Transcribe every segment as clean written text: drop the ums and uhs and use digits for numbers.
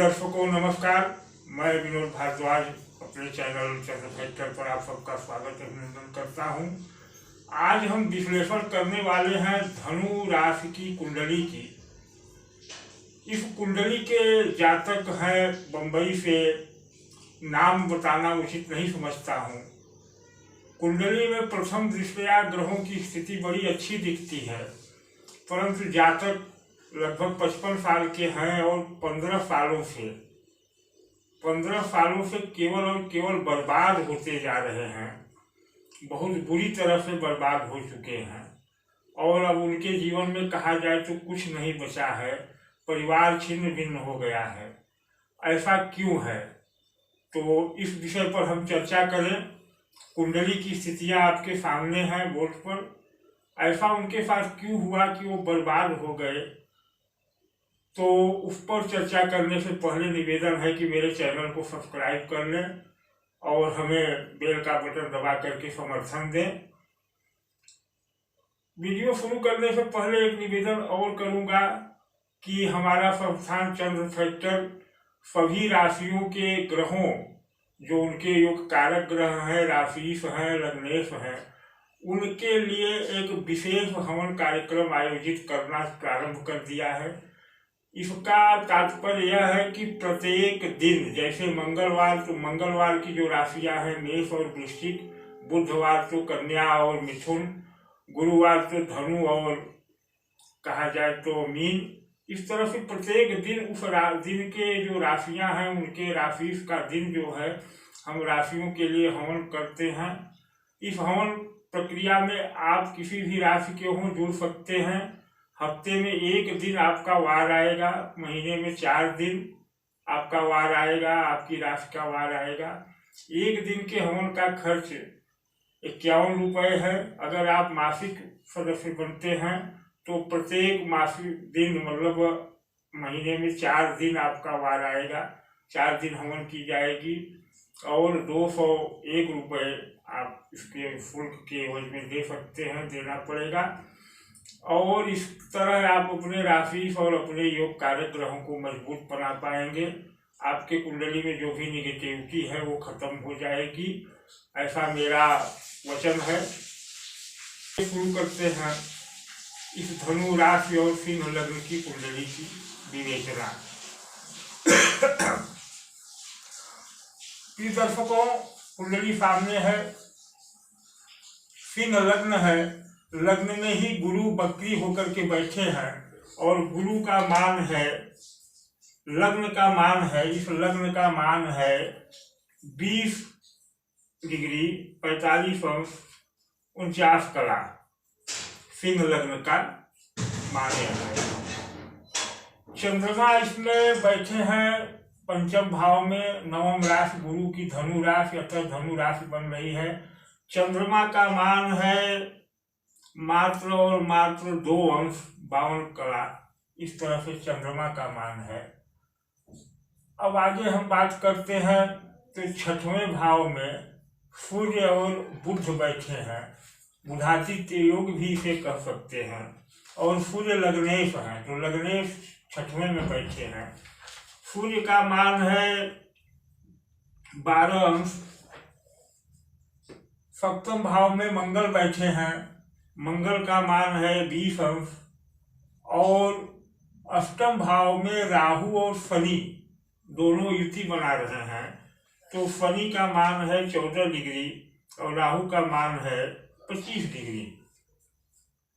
दर्शकों नमस्कार। मैं विनोद भारद्वाज अपने चैनल चंद्र फैक्टर पर आप सबका स्वागत अभिनंदन करता हूं। आज हम विश्लेषण करने वाले हैं धनु राशि की कुंडली की। इस कुंडली के जातक हैं बंबई से, नाम बताना उचित नहीं समझता हूं। कुंडली में प्रथम दृष्टया ग्रहों की स्थिति बड़ी अच्छी दिखती है, परंतु जातक लगभग 55 साल के हैं और 15 सालों से केवल और केवल बर्बाद होते जा रहे हैं। बहुत बुरी तरह से बर्बाद हो चुके हैं और अब उनके जीवन में कहा जाए तो कुछ नहीं बचा है। परिवार छिन्न भिन्न हो गया है। ऐसा क्यों है, तो इस विषय पर हम चर्चा करें। कुंडली की स्थितियां आपके सामने हैं बोर्ड पर। ऐसा उनके साथ क्यों हुआ कि वो बर्बाद हो गए, तो उस पर चर्चा करने से पहले निवेदन है कि मेरे चैनल को सब्सक्राइब कर लें और हमें बेल का बटन दबा करके समर्थन दें। वीडियो शुरू करने से पहले एक निवेदन और करूंगा कि हमारा संस्थान चंद्र फैक्टर सभी राशियों के ग्रहों, जो उनके योग कारक ग्रह हैं, राशिश हैं, लग्नेश हैं, उनके लिए एक विशेष हवन कार्यक्रम आयोजित करना प्रारंभ कर दिया है। इसका तात्पर्य यह है कि प्रत्येक दिन, जैसे मंगलवार तो मंगलवार की जो राशियां हैं मेष और वृश्चिक, बुधवार तो कन्या और मिथुन, गुरुवार तो धनु और कहा जाए तो मीन, इस तरह से प्रत्येक दिन उस दिन के जो राशियां हैं उनके राशि का दिन जो है हम राशियों के लिए हवन करते हैं। इस हवन प्रक्रिया में आप किसी भी राशि के हों जुड़ सकते हैं। हफ्ते में एक दिन आपका वार आएगा, महीने में 4 दिन आपका वार आएगा, आपकी राशि का वार आएगा। एक दिन के हवन का खर्च 51 रुपये है। अगर आप मासिक सदस्य बनते हैं तो प्रत्येक मासिक दिन मतलब महीने में 4 दिन आपका वार आएगा, 4 दिन हवन की जाएगी और 201 रुपये आप इसके शुल्क के एवज में दे सकते हैं, देना पड़ेगा। और इस तरह आप अपने राशि और अपने योग कारक ग्रहों को मजबूत बना पाएंगे। आपके कुंडली में जो भी निगेटिविटी है वो खत्म हो जाएगी, ऐसा मेरा वचन है। शुरू करते हैं इस धनु राशि और सिंह लग्न की कुंडली की विवेचना। दर्शकों, कुंडली सामने है, सिंह लग्न है। लग्न में ही गुरु बकरी होकर के बैठे हैं और गुरु का मान है, लग्न का मान है, इस लग्न का मान है 20 डिग्री 45 अंश 49 कला। सिंह लग्न का मान है। चंद्रमा इसमें बैठे हैं पंचम भाव में, नवम राशि गुरु की धनु राशि, अतः धनु राशि बन रही है। चंद्रमा का मान है मात्र और मात्र 2 अंश 52 कला। इस तरह से चंद्रमा का मान है। अब आगे हम बात करते हैं तो 6वें भाव में सूर्य और बुध बैठे हैं। बुधादित्य योग भी इसे कह सकते हैं। और सूर्य लग्नेश हैं, तो लग्नेश 6वें में बैठे हैं। सूर्य का मान है 12 अंश। 7वें भाव में मंगल बैठे हैं, मंगल का मान है 20 अंश। और 8वें भाव में राहु और शनि दोनों युति बना रहे हैं, तो शनि का मान है 14 डिग्री और राहु का मान है 25 डिग्री।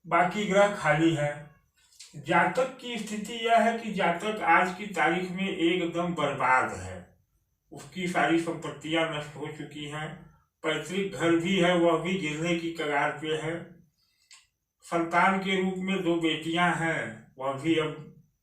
बाकी ग्रह खाली है। जातक की स्थिति यह है कि जातक आज की तारीख में एकदम बर्बाद है। उसकी सारी संपत्तियां नष्ट हो चुकी हैं। पैतृक घर भी है, वह भी गिरने की कगार पे है। संतान के रूप में 2 बेटियां हैं, वह भी अब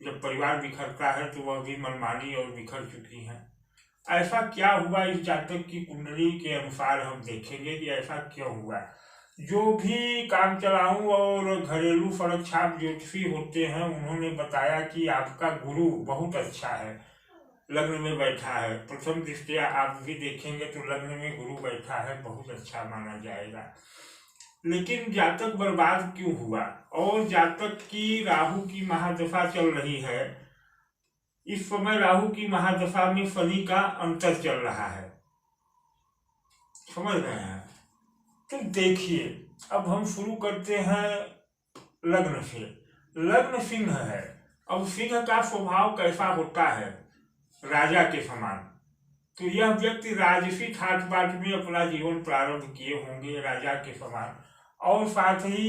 जब परिवार बिखरता है तो वह भी मनमानी और बिखर चुकी हैं। ऐसा क्या हुआ इस जातक की कुंडली के अनुसार हम देखेंगे कि ऐसा क्यों हुआ। जो भी काम चलाऊं और घरेलू फलक छाप ज्योतिषी होते हैं उन्होंने बताया कि आपका गुरु बहुत अच्छा है, लग्न में बैठा है। प्रथम दृष्टया आप भी देखेंगे तो लग्न में गुरु बैठा है, बहुत अच्छा माना जाएगा। लेकिन जातक बर्बाद क्यों हुआ। और जातक की राहु की महादशा चल रही है। इस समय राहु की महादशा में शनि का अंतर चल रहा है, समझ रहे हैं। तो देखिए अब हम शुरू करते हैं लग्न से। लग्न सिंह है। अब सिंह का स्वभाव कैसा होता है? राजा के समान। तो यह व्यक्ति राजसी ठाट बाट में अपना जीवन प्रारंभ किए होंगे राजा के समान, और साथ ही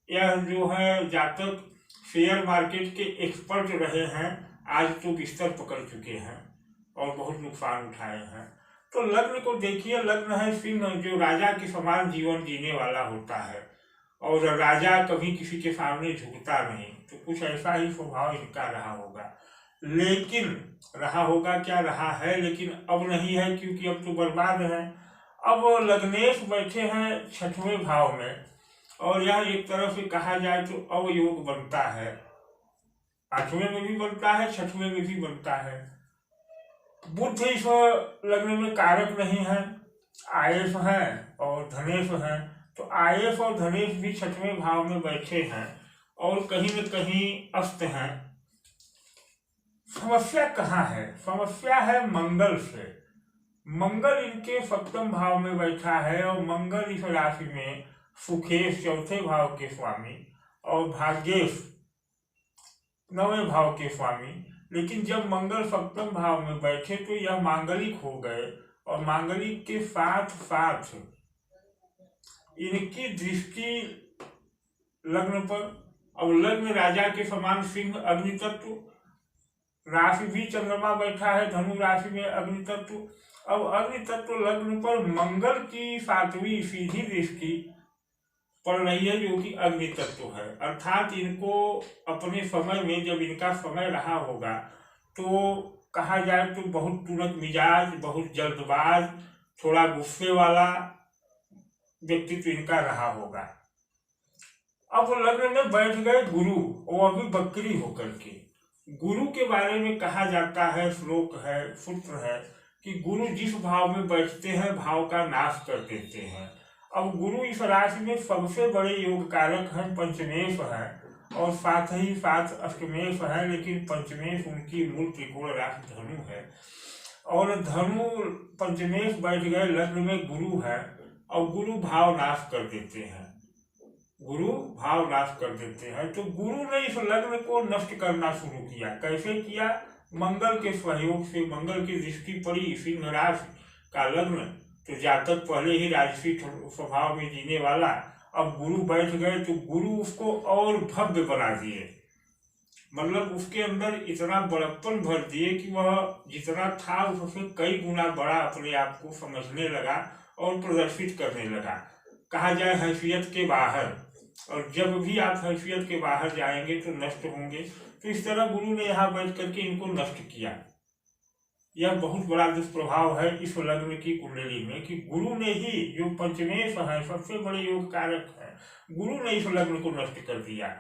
यह जो है जातक शेयर मार्केट के एक्सपर्ट रहे हैं, आज तो बिस्तर पकड़ चुके हैं और बहुत नुकसान उठाए हैं। तो लग्न को देखिए, लग्न है सिंह जो राजा के समान जीवन जीने वाला होता है, और राजा कभी किसी के सामने झुकता नहीं। तो कुछ ऐसा ही स्वभाव इनका रहा होगा, लेकिन रहा होगा क्या, रहा है लेकिन अब नहीं है, क्योंकि अब तो बर्बाद है। अब लग्नेश बैठे हैं छठवें भाव में, और यह एक तरह से कहा जाए तो अवयोग बनता है। आठवें में भी बनता है, छठवें में भी बनता है। बुध इस लग्न में कारक नहीं है, आयस है और धनेश है। तो आयस और धनेश भी छठवें भाव में बैठे हैं और कहीं न कहीं अस्त हैं। समस्या कहाँ है? समस्या है मंगल से। मंगल इनके सप्तम भाव में बैठा है, और मंगल इस राशि में सुखेश चौथे भाव के स्वामी और भाग्येश नौवें भाव के स्वामी। लेकिन जब मंगल सप्तम भाव में बैठे तो यह मांगलिक हो गए, और मांगलिक के साथ साथ इनकी दृष्टि लग्न पर। अब लग्न राजा के समान सिंह अग्नि तत्व, राशि भी चंद्रमा बैठा है धनु राशि में अग्नि तत्व। अब अग्नि तत्व लग्न पर मंगल की सातवीं सीधी दृष्टि पड़ रही है, जो कि अग्नि तत्व है। अर्थात इनको अपने समय में जब इनका समय रहा होगा तो कहा जाए तो बहुत तुरंत मिजाज, बहुत जल्दबाज, थोड़ा गुस्से वाला व्यक्तित्व इनका रहा होगा। अब लग्न में बैठ गए गुरु, वो अभी बकरी होकर के। गुरु के बारे में कहा जाता है, श्लोक है, सूत्र है कि गुरु जिस भाव में बैठते हैं भाव का नाश कर देते हैं। अब गुरु इस राशि में सबसे बड़े योग कारक हैं, पंचमेश है, और साथ ही साथ अष्टमेश है, लेकिन पंचमेश उनकी मूल त्रिकोण राशि धनु है। और धनु पंचमेश बैठ गए लग्न में गुरु है, और गुरु भाव नाश कर देते हैं। गुरु भाव नाश कर देते हैं। तो गुरु ने इस लग्न को नष्ट करना शुरू किया। कैसे किया? मंगल के सहयोग से। मंगल की दृष्टि पड़ी सिंह राशि का लग्न, तो जातक पहले ही राजसी स्वभाव में जीने वाला, अब गुरु बैठ गए तो गुरु उसको और भव्य बना दिए। मतलब उसके अंदर इतना बड़प्पन भर दिए कि वह जितना था उससे कई गुना बड़ा अपने आप को समझने लगा और प्रदर्शित करने लगा। कहा जाए हैसियत के बाहर, और जब भी आप हैसियत के बाहर जाएंगे तो नष्ट होंगे। तो इस तरह गुरु ने यहाँ बैठ करके इनको नष्ट किया। यह बहुत बड़ा दुष्प्रभाव है इस लग्न की कुंडली में कि गुरु ने ही, जो पंचमेश है, सबसे बड़े योग कारक है, गुरु ने इस लग्न को नष्ट कर दिया।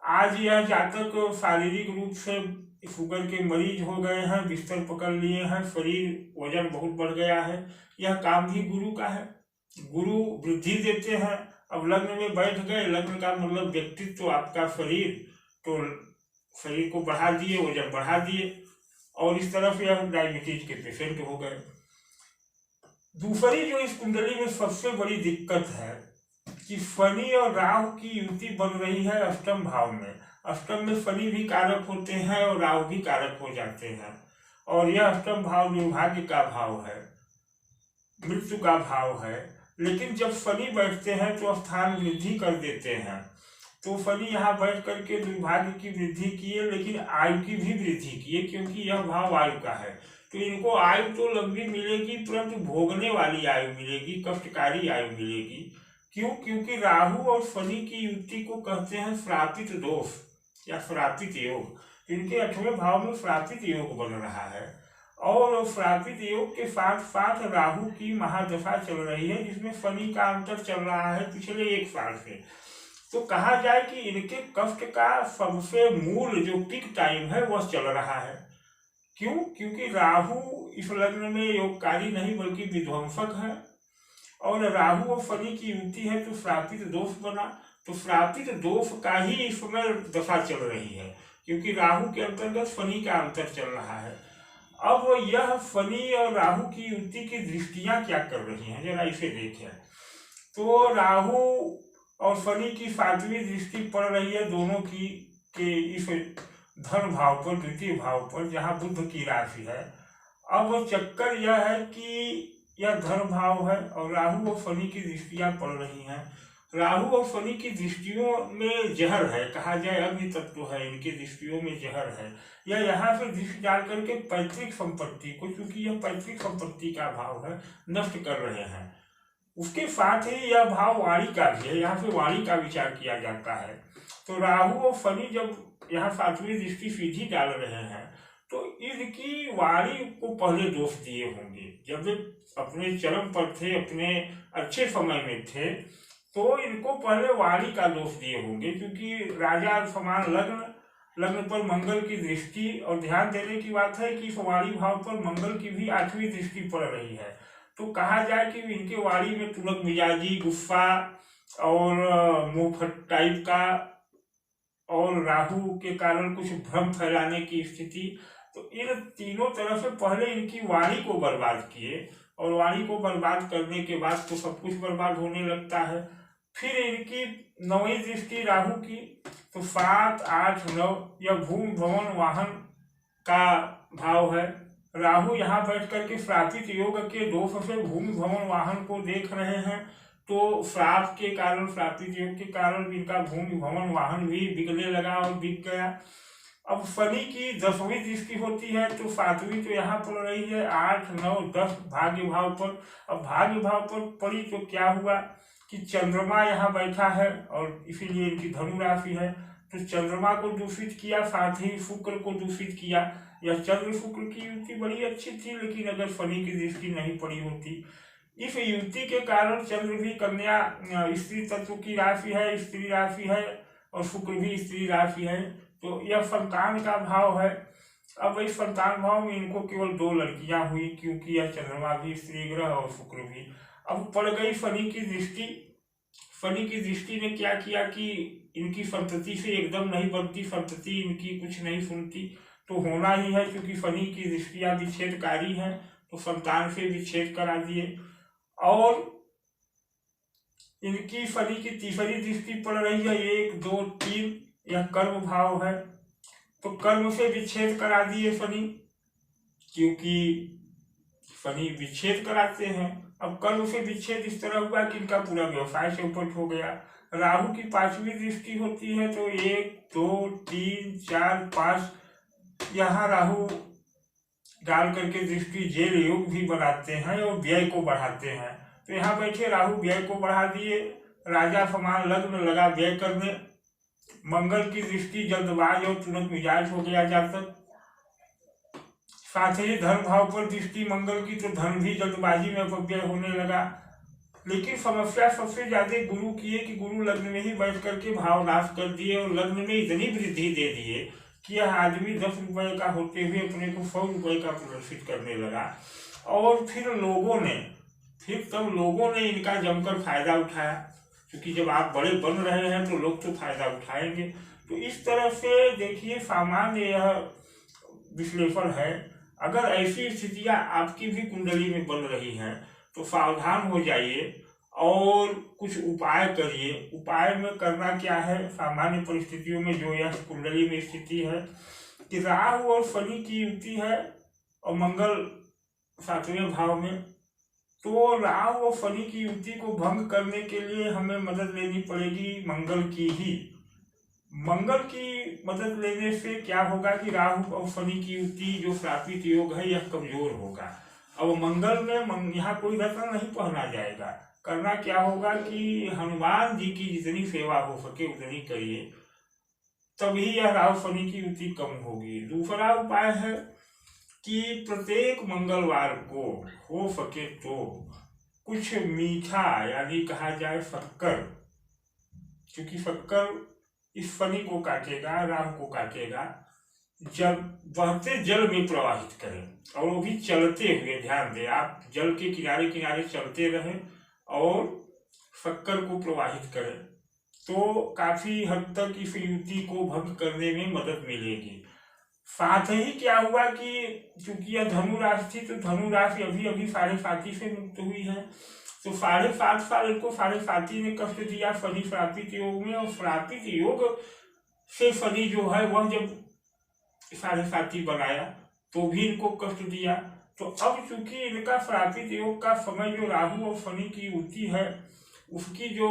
आज यह जातक शारीरिक रूप से शुगर के मरीज हो गए हैं, बिस्तर पकड़ लिए हैं, शरीर वजन बहुत बढ़ गया है। यह काम भी गुरु का है। गुरु वृद्धि देते हैं। अब लग्न में बैठ गए, लग्न का मतलब व्यक्तित्व तो आपका शरीर, तो शरीर को बढ़ा दिए, वजन बढ़ा दिए, और इस तरफ यह डायबिटीज के पेशेंट हो गए। दूसरी जो इस कुंडली में सबसे बड़ी दिक्कत है कि शनि और राहु की युति बन रही है अष्टम भाव में। अष्टम में शनि भी कारक होते हैं और राहु भी कारक हो जाते हैं, और यह अष्टम भाव दुर्भाग्य का भाव है, मृत्यु का भाव है। लेकिन जब शनि बैठते हैं तो स्थान वृद्धि कर देते हैं। तो शनि यहाँ बैठ करके दुर्भाग्य की वृद्धि किए, लेकिन आयु की भी वृद्धि किए, क्योंकि यह भाव आयु का है। तो इनको आयु तो लंबी मिलेगी, परंतु भोगने वाली आयु मिलेगी, कष्टकारी आयु मिलेगी। क्यों? क्योंकि राहु और शनि की युति को कहते हैं श्रापित दोष या श्रापित योग। इनके 8वें भाव में श्रापित योग बन रहा है, और श्रापित योग के साथ साथ राहु की महादशा चल रही है, जिसमें शनि का अंतर चल रहा है पिछले 1 साल से। तो कहा जाए कि इनके कष्ट का सबसे मूल जो पीक टाइम है वह चल रहा है। क्यों? क्योंकि राहु इस लग्न में योगकारी नहीं बल्कि विध्वंसक है, और राहु और शनि की युति है तो श्रापित दोष बना। तो श्रापित दोष का ही इस समय दशा चल रही है। क्योंकि राहु के अंतर्गत शनि का अंतर चल रहा है। अब यह शनि और राहु की युति की दृष्टियां क्या कर रही हैं, जरा इसे देखें। तो राहु और शनि की 7वीं दृष्टि पड़ रही है दोनों की के इस धन भाव पर, द्वितीय भाव पर, जहाँ बुध की राशि है। अब चक्कर यह है कि यह धन भाव है और राहु और शनि की दृष्टियां पड़ रही हैं। राहु और शनि की दृष्टियों में जहर है, कहा जाए अग्नि तत्व है, इनकी दृष्टियों में जहर है। या यहाँ से दृष्टि डाल करके पैतृक संपत्ति को, चूंकि यह पैतृक संपत्ति का भाव है, नष्ट कर रहे हैं। उसके साथ ही यह भाव वाणी का भी है, यहाँ से वाणी का विचार किया जाता है। तो राहु और शनि जब यहाँ 7वीं दृष्टि सीधी डाल रहे हैं तो इनकी वाणी को पहले दोष दिए होंगे। जब वे अपने चरम पर थे, अपने अच्छे समय में थे, तो इनको पहले वाणी का दोष दिए होंगे, क्योंकि राजा समान लग्न पर मंगल की दृष्टि, और ध्यान देने की बात है कि इस वाणी भाव पर मंगल की भी 8वीं दृष्टि पड़ रही है। तो कहा जाए कि इनके वाणी में तुरंत मिजाजी, गुस्सा और मुंहफट टाइप का, और राहु के कारण कुछ भ्रम फैलाने की स्थिति। तो इन तीनों तरफ से पहले इनकी वाणी को बर्बाद किए, और वाणी को बर्बाद करने के बाद तो सब कुछ बर्बाद होने लगता है। फिर इनकी 9वीं दृष्टि राहु की, तो 7, 8, 9 यह भूमि भवन वाहन का भाव है। राहु यहाँ बैठ करके श्रापित योग के दोष से भूमि भवन वाहन को देख रहे हैं, तो श्राप के कारण, श्रापित योग के कारण इनका भूमि भवन वाहन भी बिकने लगा और बिक गया। अब शनि की 10वीं दृष्टि होती है, तो 7वीं तो यहाँ पड़ रही है, 8, 9, 10 भाग्य भाव पर। अब भाग्य भाव पर पड़ी तो क्या हुआ कि चंद्रमा यहाँ बैठा है, और इसीलिए इनकी धनु राशि है, तो चंद्रमा को दूषित किया, साथ ही शुक्र को दूषित किया। यह चंद्र शुक्र की युति बड़ी अच्छी थी, लेकिन अगर शनि की दृष्टि नहीं पड़ी होती, इस युति के कारण चंद्र भी कन्या स्त्री तत्व की राशि है, स्त्री राशि है, और शुक्र भी स्त्री राशि है, तो यह संतान का भाव है। अब इस संतान भाव में इनको केवल 2 लड़कियां हुई, क्योंकि यह चंद्रमा भी स्त्री ग्रह और शुक्र भी। अब पड़ गई शनि की दृष्टि। शनि की दृष्टि ने क्या किया कि इनकी संतति से एकदम नहीं बनती, संतति इनकी कुछ नहीं सुनती, तो होना ही है, क्योंकि शनि की दृष्टियां विच्छेदकारी हैं, तो संतान से विच्छेद करा दिए। और इनकी शनि की 3री दृष्टि पड़ रही है, 1, 2, 3, यह कर्म भाव है, तो कर्म से विच्छेद करा दिए शनि, क्योंकि शनि विच्छेद कराते हैं। अब कर्म से विच्छेद इस तरह हुआ कि इनका पूरा व्यवसाय से उपट हो गया। राहु की 5वीं दृष्टि होती है, तो 1, 2, 3, 4, 5 यहाँ राहु डाल करके दृष्टि जेल योग भी बनाते हैं और व्यय को बढ़ाते हैं। तो यहाँ बैठे राहु व्यय को बढ़ा दिए, राजा समान लग्न लगा व्यय करने। मंगल की दृष्टि जल्दबाज और तुरंत मिजाज हो गया जातक। साथ ही धन भाव पर दृष्टि मंगल की, तो धन भी जल्दबाजी में अपव्यय होने लगा। लेकिन समस्या सबसे ज्यादा गुरु की है कि गुरु लग्न में ही बैठ करके भाव नाश कर दिए, और लग्न में इतनी वृद्धि दे दिए कि यह आदमी 10 रुपए का होते हुए अपने को 100 रुपए का प्रदर्शित करने लगा। और फिर तब लोगों ने इनका जमकर फायदा उठाया, क्योंकि जब आप बड़े बन रहे हैं तो लोग तो फायदा उठाएंगे। तो इस तरह से देखिए, सामान्य यह विश्लेषण है। अगर ऐसी स्थितियां आपकी भी कुंडली में बन रही हैं तो सावधान हो जाइए और कुछ उपाय करिए। उपाय में करना क्या है, सामान्य परिस्थितियों में जो यह कुंडली में स्थिति है कि राहु और शनि की युति है और मंगल 7वें भाव में, तो राहु और शनि की युति को भंग करने के लिए हमें मदद लेनी पड़ेगी मंगल की ही। मंगल की मदद लेने से क्या होगा कि राहु और शनि की युति जो श्रापित योग है यह कमजोर होगा। अब मंगल में यहाँ कोई रत्न नहीं पहना जाएगा। करना क्या होगा कि हनुमान जी की जितनी सेवा हो सके उतनी करिए, तभी यह राहु शनि की युति कम होगी। दूसरा उपाय है कि प्रत्येक मंगलवार को हो सके तो कुछ मीठा, यानी कहा जाए शक्कर, क्योंकि शक्कर इस शनि को काटेगा, राहु को काटेगा, जल बहते जल में प्रवाहित करें और वो भी चलते हुए। ध्यान दें, आप जल के किनारे किनारे चलते रहें और शक्कर को प्रवाहित करें। तो काफी हद तक इस युति को भंग करने में मदद मिलेगी। साथ ही क्या हुआ कि चूंकि यह धनु राशि थी, तो धनु राशि अभी अभी 7.5 से मुक्त हुई है, तो 7.5 साल इनको 7.5 ने कष्ट दिया शनि श्रापित योग में, और श्रापित योग से शनि जो है वह जब 7.5 बनाया तो भी इनको कष्ट दिया। तो अब चूंकि इनका श्रापित योग का समय जो राहु और शनि की युति है उसकी जो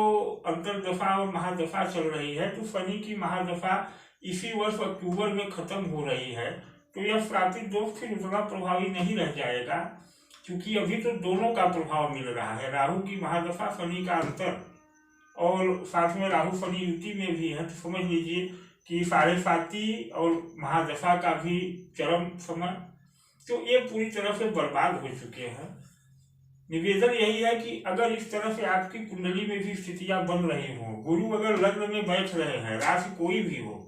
अंतर्दशा और महादशा चल रही है, तो शनि की महादशा इसी वर्ष अक्टूबर में खत्म हो रही है, तो यह श्रापित दोष फिर उतना प्रभावी नहीं रह जाएगा, क्योंकि अभी तो दोनों का प्रभाव मिल रहा है, राहु की महादशा शनि का अंतर और साथ में राहु शनि युति में भी है। तो समझ लीजिए कि 7.5 और महादशा का भी चरम समय, तो ये पूरी तरह से बर्बाद हो चुके हैं। निवेदन यही है कि अगर इस तरह से आपकी कुंडली में भी स्थितियां बन रही हो, गुरु अगर लग्न में बैठ रहे हैं, राशि कोई भी हो,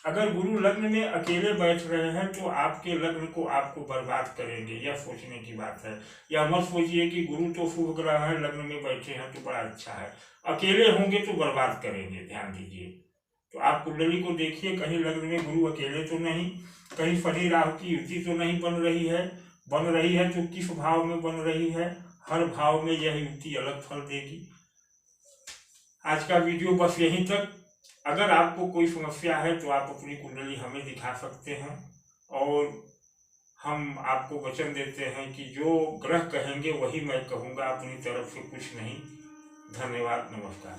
अगर गुरु लग्न में अकेले बैठ रहे हैं तो आपके लग्न को आपको बर्बाद करेंगे, यह सोचने की बात है। यह मत सोचिए कि गुरु तो शुभ ग्रह है, लग्न में बैठे हैं तो बड़ा अच्छा है, अकेले होंगे तो बर्बाद करेंगे, ध्यान दीजिए। तो आप कुंडली को देखिए, कहीं लग्न में गुरु अकेले तो नहीं, कहीं शनि राहु की युति तो नहीं बन रही है, तो किस भाव में बन रही है, हर भाव में यह युति अलग फल देगी। आज का वीडियो बस यहीं तक। अगर आपको कोई समस्या है तो आप अपनी कुंडली हमें दिखा सकते हैं, और हम आपको वचन देते हैं कि जो ग्रह कहेंगे वही मैं कहूँगा, अपनी तरफ से कुछ नहीं। धन्यवाद, नमस्कार।